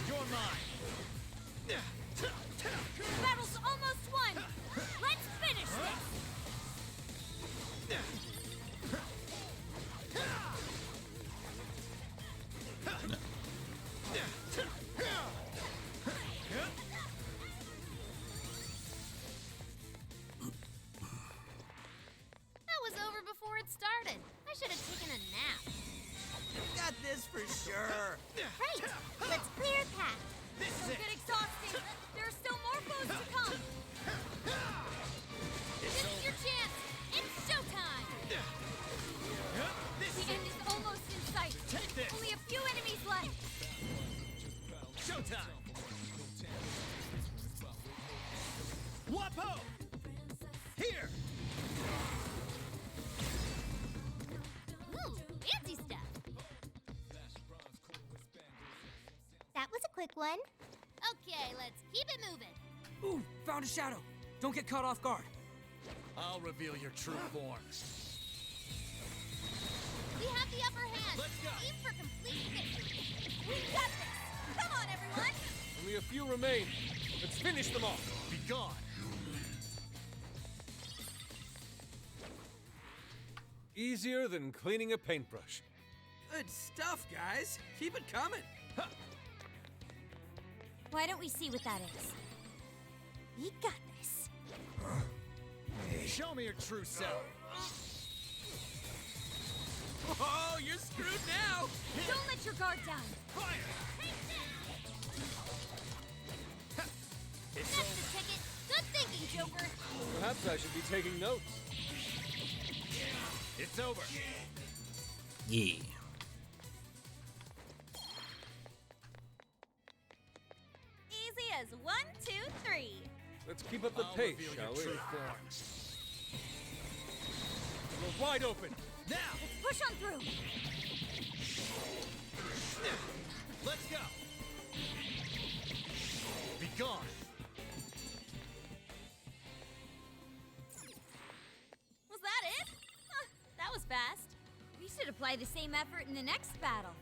You're mine. The battle's almost won. Let's finish this. That was over before it started. I should have taken a nap. Got this for sure. Great. Let's clear a path. Don't get exhausted. There are still more foes to come. This is your chance. It's showtime. The end is almost in sight. Take this. Only a few enemies left. Showtime. Wapo. Here. Ooh, fancy stuff. That was a quick one. Okay, let's keep it moving. Ooh, found a shadow. Don't get caught off guard. I'll reveal your true form. We have the upper hand. Let's go. Aim for complete victory. We got this. Come on, everyone. Only a few remain. Let's finish them off. Be gone. Easier than cleaning a paintbrush. Good stuff, guys. Keep it coming. Why don't we see what that is? We got this. Show me your true self. Oh, you're screwed now. Don't let your guard down. Fire. That's the ticket. Good thinking, Joker. Perhaps I should be taking notes. It's over. Yeah. Easy as 1, 2, 3. Let's keep up the I'll pace, reveal shall your we? true form. We're wide open. Now. Push on through. Let's go. Be gone. Was that it? Huh, that was fast. We should apply the same effort in the next battle.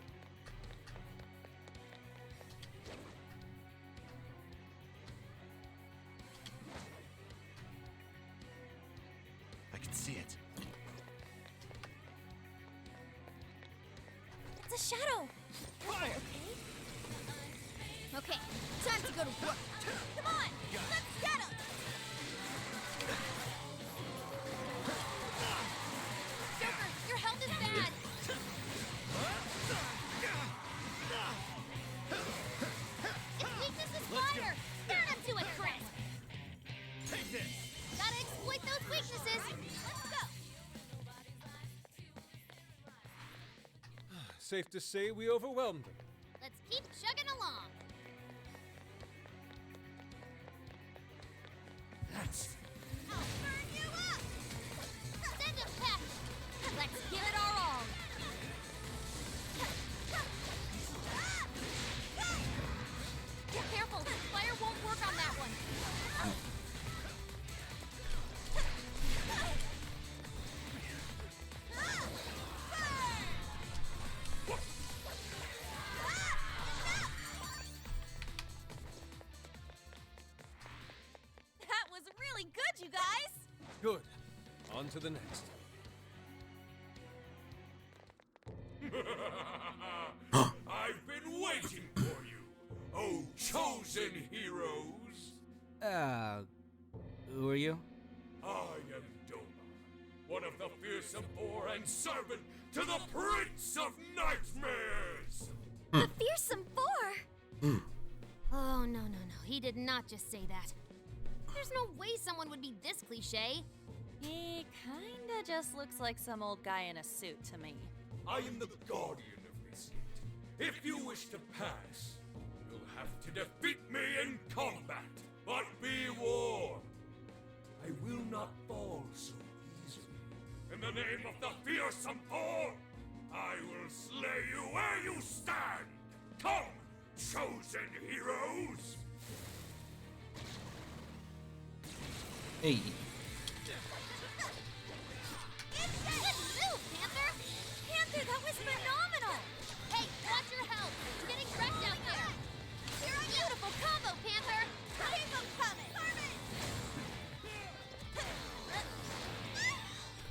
I can see it. It's a shadow. Fire. Okay, time to go to work. Come on, let's get him. Joker, your health is bad. Its weakness is fire. Burn him to a crisp. Take this. Gotta exploit those weaknesses. Let's go. Safe to say we overwhelmed them. Let's keep chugging along. I'll burn you up. Send him packing. Let's give it our all. Careful, fire won't work on that one. That was really good, you guys. Good. On to the next. I've been waiting for you, oh chosen heroes. Who are you? I am Doma, one of the fearsome four and servant to the Prince of Nightmares. The fearsome four. Oh, no. He did not just say that. There's no way someone would be this cliche. He kinda just looks like some old guy in a suit to me. I am the guardian of this seat. If you wish to pass, you'll have to defeat me in combat. But be warned, I will not fall so easily. In the name of the fearsome four, I will slay you where you stand! Come, chosen heroes! Hey. Panther, that was phenomenal! Hey, watch your health! You're getting wrecked out there! You're a beautiful combo, Panther! Keep them coming!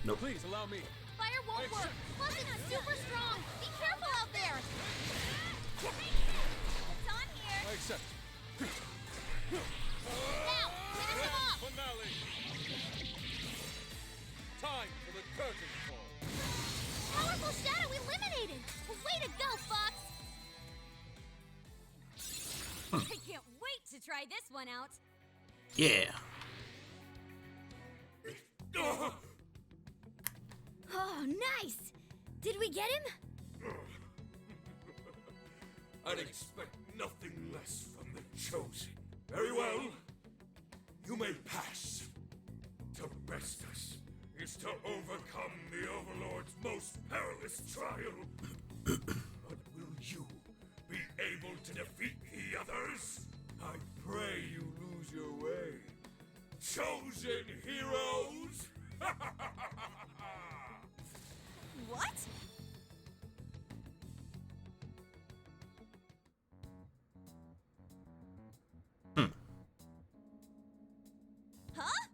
Nope. Please allow me. Fire won't work! Plus, it's super strong! Be careful out there! It's on here! I accept. Now, finish him off! Finale! Time for the curtain call. Powerful shadow eliminated! Way to go, Fox! I can't wait to try this one out. Yeah. Oh, nice! Did we get him? I'd expect nothing less from the chosen. Very well. You may pass. To best us is to overcome the Overlord's most perilous trial. But will you be able to defeat the others? I pray you lose your way. Chosen heroes! What? Huh?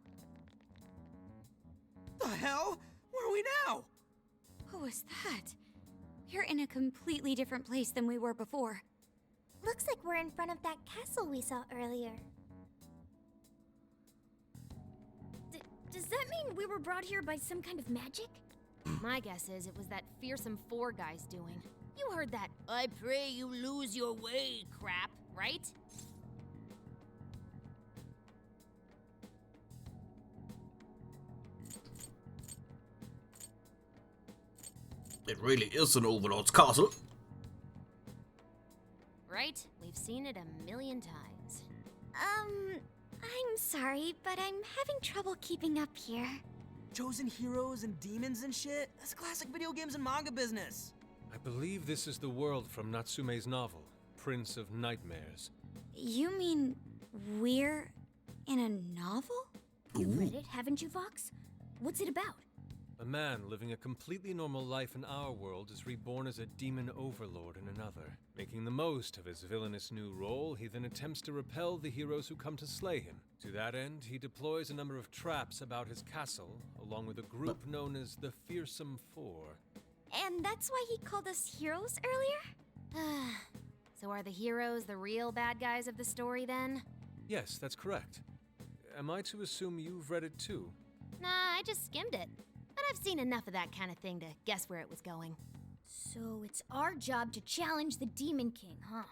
The hell? Where are we now? What was that? We're in a completely different place than we were before. Looks like we're in front of that castle we saw earlier. Does that mean we were brought here by some kind of magic? My guess is it was that fearsome four guy's doing. You heard that "I pray you lose your way" crap, right? It really is an Overlord's castle. Right? We've seen it a million times. I'm sorry, but I'm having trouble keeping up here. Chosen heroes and demons and shit? That's classic video games and manga business. I believe this is the world from Natsume's novel, Prince of Nightmares. You mean we're in a novel? You've read it, haven't you, Vox? What's it about? A man living a completely normal life in our world is reborn as a demon overlord in another. Making the most of his villainous new role, he then attempts to repel the heroes who come to slay him. To that end, he deploys a number of traps about his castle, along with a group known as the Fearsome Four. And that's why he called us heroes earlier? So are the heroes the real bad guys of the story then? Yes, that's correct. Am I to assume you've read it too? Nah, I just skimmed it. But I've seen enough of that kind of thing to guess where it was going. So it's our job to challenge the Demon King, huh?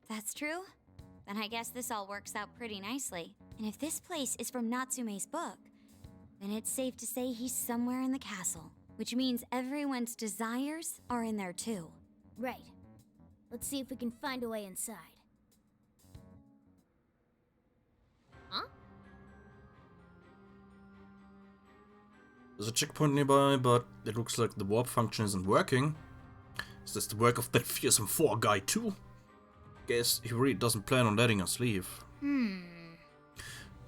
That's true. Then I guess this all works out pretty nicely. And if this place is from Natsume's book, then it's safe to say he's somewhere in the castle. Which means everyone's desires are in there too. Right. Let's see if we can find a way inside. Huh? There's a checkpoint nearby, but it looks like the warp function isn't working. Is this the work of that fearsome four guy too? Guess he really doesn't plan on letting us leave.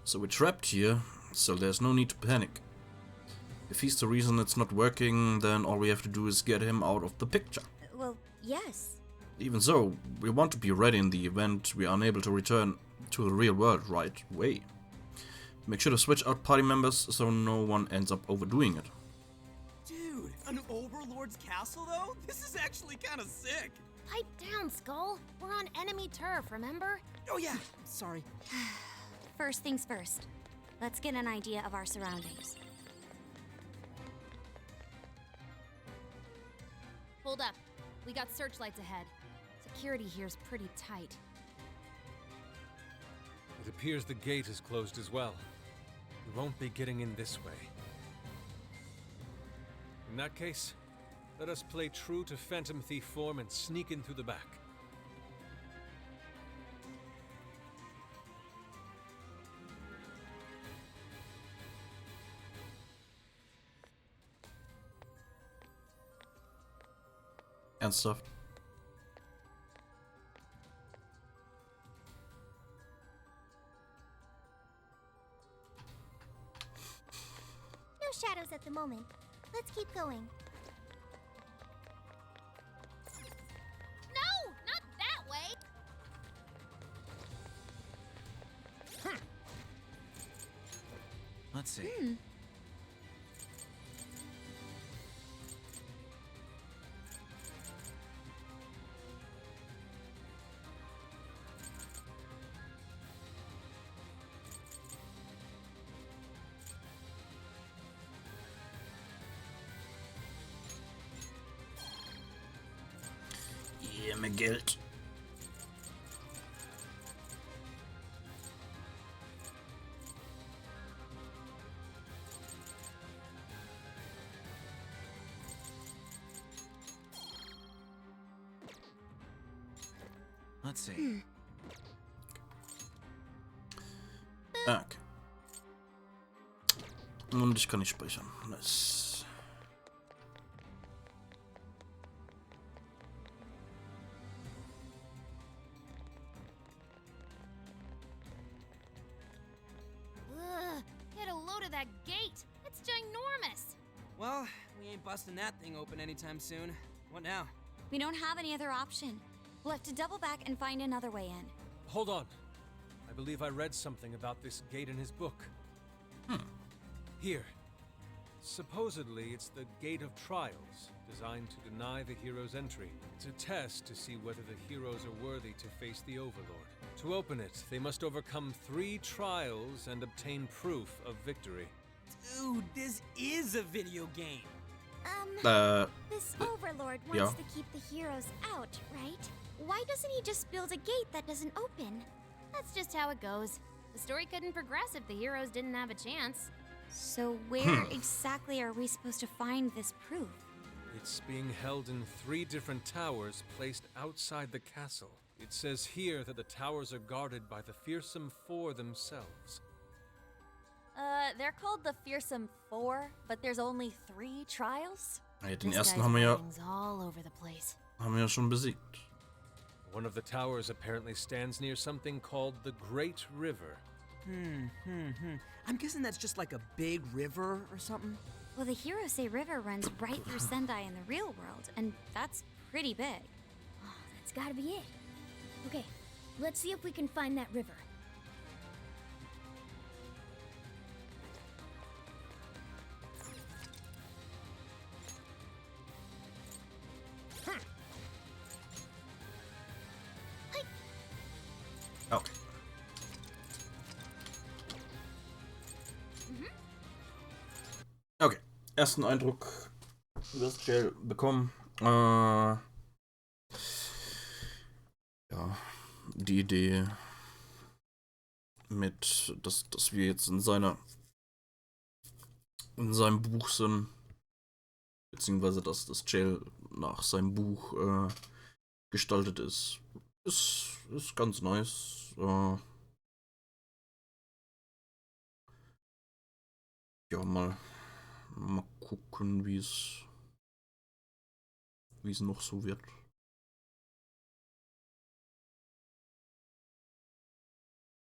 So we're trapped here, so there's no need to panic. If he's the reason it's not working, then all we have to do is get him out of the picture. Well, yes. Even so, we want to be ready in the event we are unable to return to the real world right away. Make sure to switch out party members so no one ends up overdoing it. Dude, an Overlord's castle though? This is actually kind of sick. Pipe down, Skull. We're on enemy turf, remember? Oh yeah, sorry. First things first. Let's get an idea of our surroundings. Hold up. We got searchlights ahead. Security here's pretty tight. It appears the gate is closed as well. We won't be getting in this way. In that case, let us play true to Phantom Thief form and sneak in through the back. Ernsthaft? No shadows at the moment. Let's keep going. No, not that way. Let's see. Ja, mehr Geld. Let's see. Okay. Und ich kann nicht speichern. Nice. Ugh, get a load of that gate. It's ginormous. Well, we ain't busting that thing open anytime soon. What now? We don't have any other option. We'll have to double back and find another way in. Hold on. I believe I read something about this gate in his book. Here. Supposedly, it's the Gate of Trials, designed to deny the heroes entry, to test to see whether the heroes are worthy to face the Overlord. To open it, they must overcome 3 trials and obtain proof of victory. Dude, this is a video game. This Overlord wants yeah. to keep the heroes out, right? Why doesn't he just build a gate that doesn't open? That's just how it goes. The story couldn't progress if the heroes didn't have a chance. So where exactly are we supposed to find this proof? It's being held in 3 different towers placed outside the castle. It says here that the towers are guarded by the fearsome 4 themselves. They're called the Fearsome Four, but there's only 3 trials? Ja, den This ersten guy's haben wir writings all over the place. ja schon besiegt. One of the towers apparently stands near something called the Great River. I'm guessing that's just like a big river or something. Well, the heroes say river runs right through Sendai in the real world, and that's pretty big. Oh, that's gotta be it. Okay, let's see if we can find that river. Okay. Okay, ersten Eindruck über das Jail bekommen. Ja, die Idee mit, dass wir jetzt in seinem Buch sind, beziehungsweise dass das Jail nach seinem Buch gestaltet ist ganz nice. Ja, mal gucken, wie es noch so wird.